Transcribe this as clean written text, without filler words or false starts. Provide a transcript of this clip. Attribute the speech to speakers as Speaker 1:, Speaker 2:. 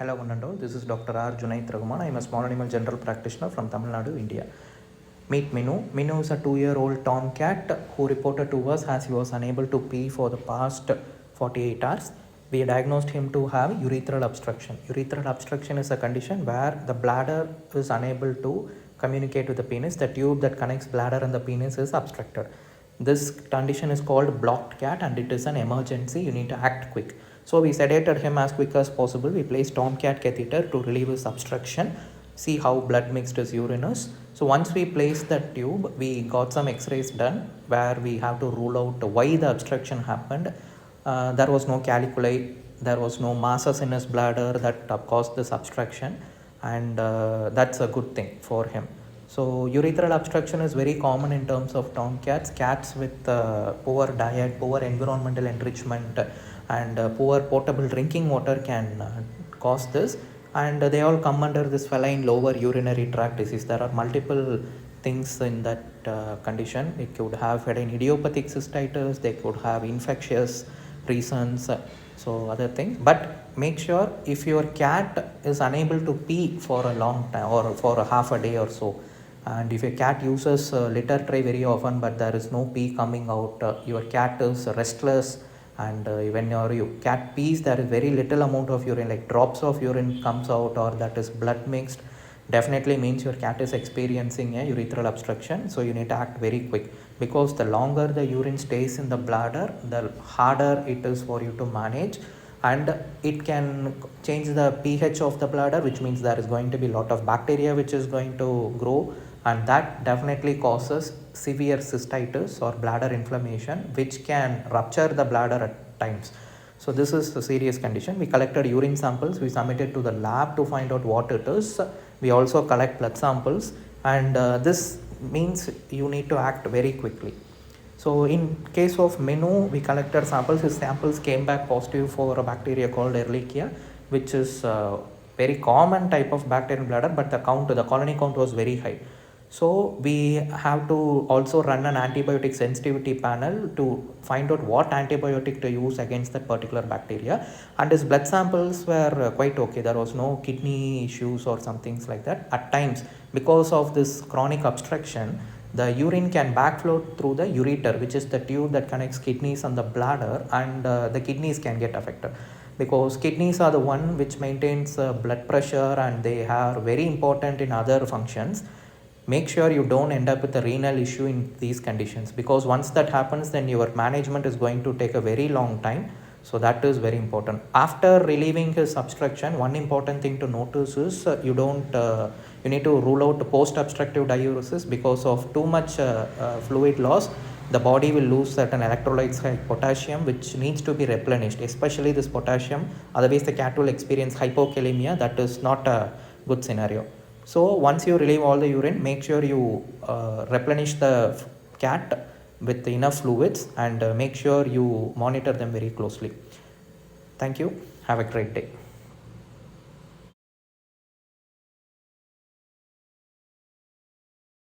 Speaker 1: Hello, one and all. This is Dr. R. Junaid Raghuman. I am a small animal general practitioner from Tamil Nadu, India. Meet Minu. Minu is a 2-year-old tomcat who reported to us as he was unable to pee for the past 48 hours. We diagnosed him to have urethral obstruction. Urethral obstruction is a condition where the bladder is unable to communicate with the penis. The tube that connects bladder and the penis is obstructed. This condition is called blocked cat and it is an emergency. You need to act quick. So we sedated him as quick as possible. We placed tomcat catheter to relieve his obstruction, see how blood mixed his urine is. So once we placed that tube, we got some x-rays done where we have to rule out why the obstruction happened. There was no caliculi, there was no masses in his bladder that caused this obstruction, and that's a good thing for him. So urethral obstruction is very common in terms of tomcats. Cats with poor diet, poor environmental enrichment and poor potable drinking water can cause this, and they all come under this feline lower urinary tract disease. There are multiple things in that condition. It could have an idiopathic cystitis, they could have infectious reasons, so other things. But make sure if your cat is unable to pee for a long time or for a half a day or so, and if your cat uses litter tray very often but there is no pee coming out, your cat is restless, and when your cat pees there is very little amount of urine, like drops of urine comes out or that is blood mixed, definitely means your cat is experiencing a urethral obstruction. So you need to act very quick, because the longer the urine stays in the bladder, the harder it is for you to manage, and it can change the pH of the bladder, which means there is going to be a lot of bacteria which is going to grow, and that definitely causes severe cystitis or bladder inflammation, which can rupture the bladder at times. So this is a serious condition. We collected urine samples, we submitted to the lab to find out what it is. We also collect blood samples, and this means you need to act very quickly. So in case of Minu, we collected samples. His samples came back positive for a bacteria called Ehrlichia, which is a very common type of bacterial bladder, but the colony count was very high. So we have to also run an antibiotic sensitivity panel to find out what antibiotic to use against that particular bacteria. And his blood samples were quite okay. There was no kidney issues or some things like that. At times, because of this chronic obstruction, the urine can backflow through the ureter, which is the tube that connects kidneys and the bladder, and the kidneys can get affected, because kidneys are the one which maintains blood pressure and they are very important in other functions. Make sure you don't end up with a renal issue in these conditions, because once that happens, then your management is going to take a very long time. So that is very important. After relieving his obstruction, one important thing to notice is you need to rule out post-obstructive diuresis. Because of too much fluid loss, the body will lose certain electrolytes like potassium, which needs to be replenished, especially this potassium. Otherwise the cat will experience hypokalemia. That is not a good scenario. So once you relieve all the urine, make sure you replenish the cat with enough fluids, and make sure you monitor them very closely. Thank you. Have a great day.